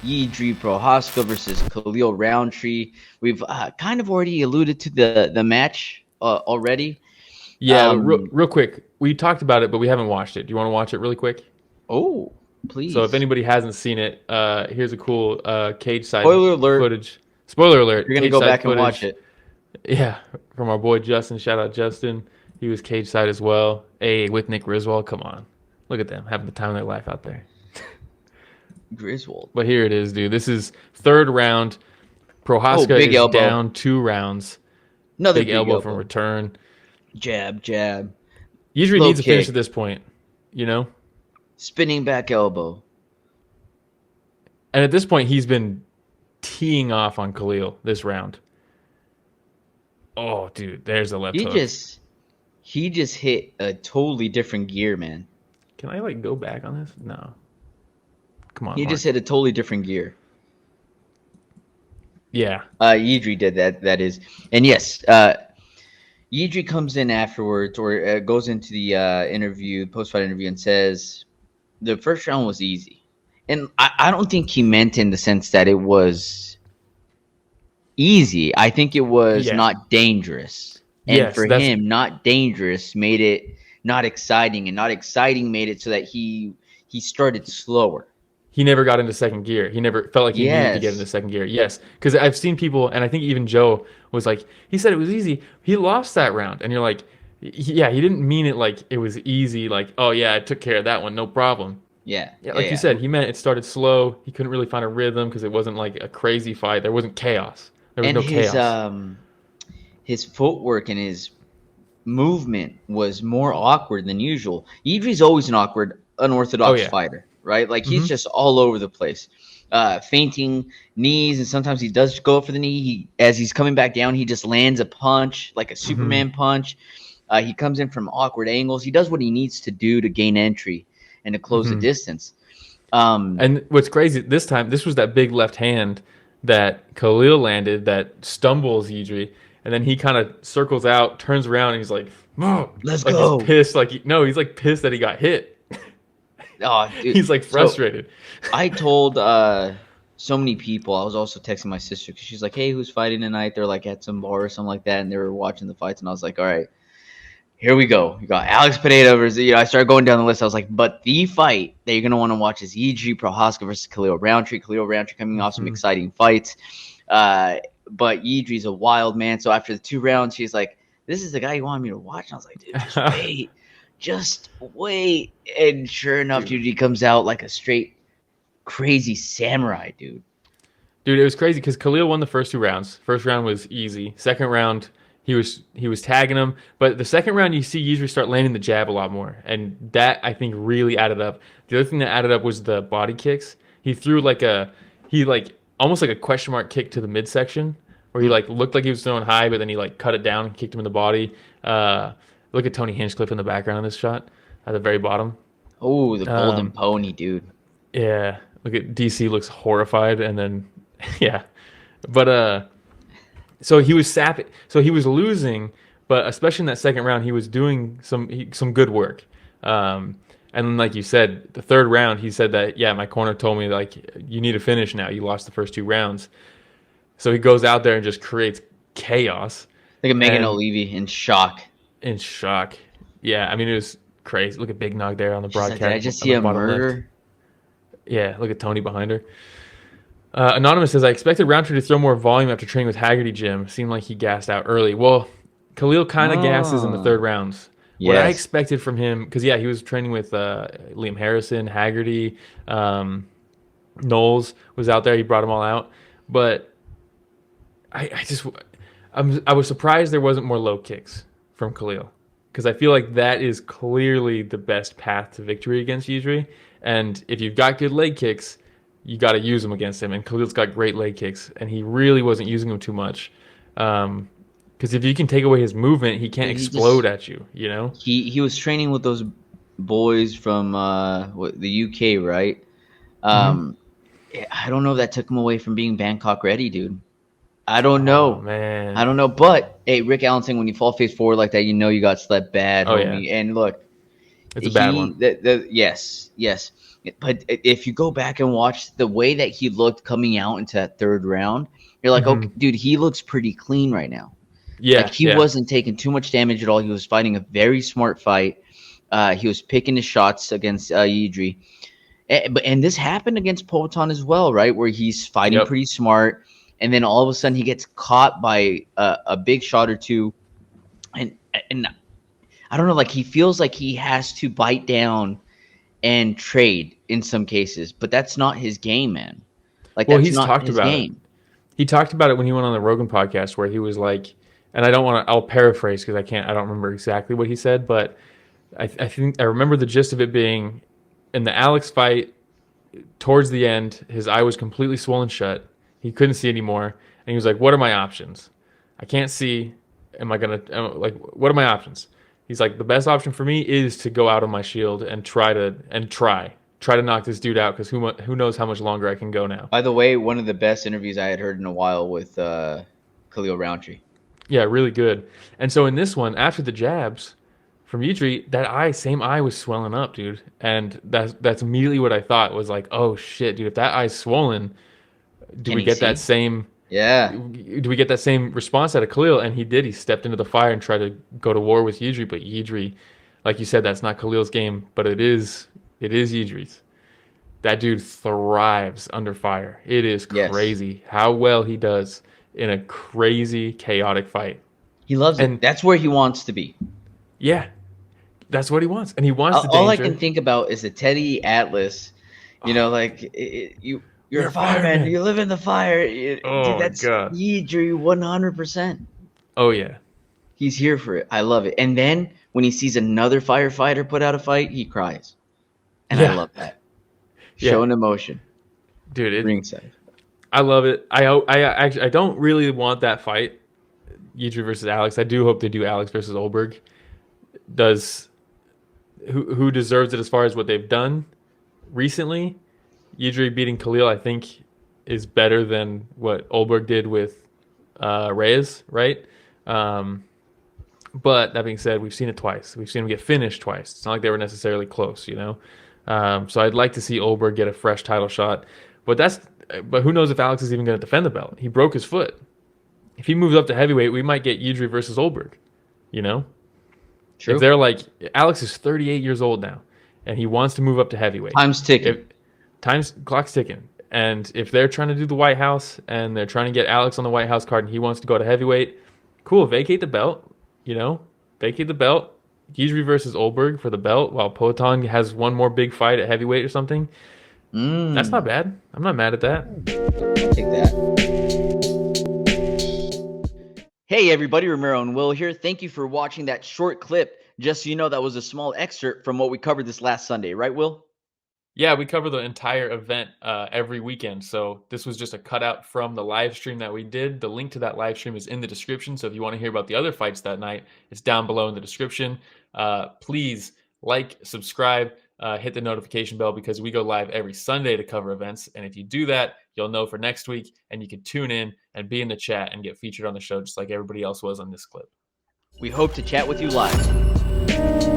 Jiri Prochazka versus Khalil Rountree. We've kind of already alluded to the match already. Yeah, but real quick, we talked about it, but we haven't watched it. Do you want to watch it really quick? Oh, So if please. anybody hasn't seen it, here's a cool cage side Spoiler alert. footage. Spoiler If alert, you're gonna cage go side back and watch footage. it, Yeah, from our boy Justin. Shout out Justin. He was cage side as well. Hey, with Nick Griswold. Come on. Look at them having the time of their life out there. Griswold. But here it is, dude. This is third round. Oh, Prohaska big is elbow. down 2 rounds. Another Big big elbow from elbow. return. Jab, jab. Usually Low needs a finish kick. at this point, you know? Spinning back elbow. And at this point, he's been teeing off on Khalil this round. Oh, dude, there's a left He hook. just he just hit a totally different gear, man. Can I like go back on this? No. Come on, He just Mark. hit a totally different gear. Yeah. Yidri did that. That is, and yes, Yidri comes in afterwards or goes into the interview, post-fight interview, and says the first round was easy. And I don't think he meant in the sense that it was easy. I think it was Yeah. not dangerous. And Yes, for that's him, not dangerous made it not exciting, and not exciting made it so that he started slower. he never got into second gear. He never felt like he needed to get into Yes. second gear. Yes, because I've seen people, and I think even Joe was like, he said it was easy. He lost that round, and you're like, yeah, he didn't mean it like it was easy. Like, oh yeah, I took care of that one, no problem. Yeah. Yeah, Yeah. like you Yeah. said, he meant it started slow. He couldn't really find a rhythm because it wasn't like a crazy fight. There wasn't chaos. There was And no chaos. his footwork and his movement was more awkward than usual. Idri's always an awkward, Oh unorthodox yeah. fighter, right? Like he's Hmm. just all over the place, feinting knees, and sometimes he does go for the knee. As he's coming back down, he just lands a punch, like a Hmm. Superman punch. He comes in from awkward angles. He does what he needs to do to gain entry and to close the Hmm. distance. Um, And what's crazy this time, this was that big left hand that Khalil landed that stumbles Idri, and then he kind of circles out, turns around, and he's let's like he's go. pissed. Like no, he's like pissed that he got hit. Oh, dude. He's like So frustrated. I told so many people. I was also texting my sister because she's like, "Hey, who's fighting tonight?" They're like at some bar or something like that, and they were watching the fights. And I was like, "All right, here we go. You got Alex Pineda versus." I started going down the list. I was like, "But the fight that you're gonna want to watch is E.G. Prohaska versus Khalil Rountree. Khalil Rountree coming off some Hmm. exciting fights, uh, but Idri's a wild man. So after the 2 rounds, she's like, "This is the guy you wanted me to watch." And I was like, "Dude, just wait." Just wait. And sure enough, Dude, dude, he comes out like a straight crazy samurai, dude. it was crazy because Khalil won the first 2 rounds. First round was easy. Second round, he was tagging him, but the second round you see usually start landing the jab a lot more, and that I think really added up. The other thing that added up was the body kicks. He threw he like almost like a question mark kick to the midsection, where he like looked like he was throwing high, but then he like cut it down and kicked him in the body. Look at Tony Hinchcliffe in the background in this shot at the very bottom. Oh, the golden Um, pony, dude. yeah, look at DC looks horrified, and then yeah, but so he was sapping. So he was losing, but especially in that second round, he was doing some good work. And then, like you said, the third round, he said that yeah, my corner told me like you need to finish now. You lost the first 2 rounds, so he goes out there and just creates chaos. Look at Megan And O'Leary in shock. in shock, yeah, I mean it was crazy. Look at Big Nog there on the She's like, "Did I broadcast just on see the a bottom left. murder?" Yeah, look at Tony behind her. Anonymous says, I expected Roundtree to throw more volume after training with Haggerty Jim. Seemed like he gassed out early. Well, Khalil kind of gasses in the Oh, third rounds. What I yes. expected from him, because yeah, he was training with Liam Harrison, Haggerty, Knowles was out there. He brought them all out. But I just, I was surprised there wasn't more low kicks from Khalil. Because I feel like that is clearly the best path to victory against Yuzri. And if you've got good leg kicks, you got to use them against him. And Khalil's got great leg kicks, and he really wasn't using them too much. Because if you can take away his movement, he can't He explode just at you. You know? he was training with those boys from the UK, right? Mm-hmm. Um, I don't know if that took him away from being Bangkok ready, dude. I don't Oh know. I man. don't know. But hey, Rick Allen saying when you fall face forward like that, you know you got slept bad, Oh yeah. homie. And look, It's a bad one. Yes. But if you go back and watch the way that he looked coming out into that third round, you're like, Mm-hmm. okay, dude, he looks pretty clean right now. Like Yeah, he yeah. wasn't taking too much damage at all. He was fighting a very smart fight. He was picking his shots against Jiri. And this happened against Poatan as well, right? Where he's fighting Yep. pretty smart, and then all of a sudden he gets caught by a big shot or two, and I don't know, like he feels like he has to bite down and trade in some cases, but that's not his game, man. Like Well, that's he's not talked his about it. game. He talked about it when he went on the Rogan podcast, where he was like, and I don't want to. I'll paraphrase because I don't remember exactly what he said, but I think I remember the gist of it being in the Alex fight. Towards the end, his eye was completely swollen shut. He couldn't see anymore, and he was like, "What are my options? I can't see. Am I gonna like? What are my options?" He's like, "The best option for me is to go out on my shield and try to knock this dude out because who knows how much longer I can go now." By the way, one of the best interviews I had heard in a while with Khalil Rountree. Yeah, really good. And so in this one, after the jabs from Jiri, same eye was swelling up, dude. And that's immediately what I thought was like, oh shit, dude, if that eye's swollen, do Can we he get that see? same Yeah. do we get that same response out of Khalil? And he did. He stepped into the fire and tried to go to war with Jiri, but Jiri, like you said, that's not Khalil's game, but it is Jiri's. That dude thrives under fire. It is Yes. crazy how well he does in a crazy, chaotic fight. He loves it. And That's where he wants to be. yeah, that's what he wants. And he wants the All I can danger. think about is the Teddy Atlas. Like you're You're a a fireman. fireman. You live in the fire. Dude, Oh my that's God. Yidri 100%. Oh yeah. He's here for it. I love it. And then when he sees another firefighter put out a fight, he cries, and I Yeah. love that. Yeah. Showing emotion, Dude, ringside. I love it. I don't really want that fight, Yidri versus Alex. I do hope they do Alex versus Olberg. Does who deserves it as far as what they've done recently? Yidri beating Khalil, I think, is better than what Olberg did with Reyes, right? Um, but that being said, we've seen it twice. We've seen him get finished twice. It's not like they were necessarily close, you know. So I'd like to see Olberg get a fresh title shot, but who knows if Alex is even going to defend the belt? He broke his foot. If he moves up to heavyweight, we might get Yidri versus Olberg. You know, if True. they're like Alex is 38 years old now, and he wants to move up to heavyweight. Time's ticking. If clock's ticking, and if they're trying to do the White House and they're trying to get Alex on the White House card, and he wants to go to heavyweight, cool. Vacate the belt. You know, vacate the belt. Yidri versus Olberg for the belt, while Poatan has one more big fight at heavyweight or something. That's not bad. I'm not mad at that. I'll take that. Hey everybody, Ramiro and Will here. Thank you for watching that short clip. Just so you know, that was a small excerpt from what we covered this last Sunday, right, Will? Yeah, we cover the entire event every weekend. So this was just a cutout from the live stream that we did. The link to that live stream is in the description. So if you want to hear about the other fights that night, it's down below in the description. Please like, subscribe, hit the notification bell because we go live every Sunday to cover events. And if you do that, you'll know for next week and you can tune in and be in the chat and get featured on the show just like everybody else was on this clip. We hope to chat with you live.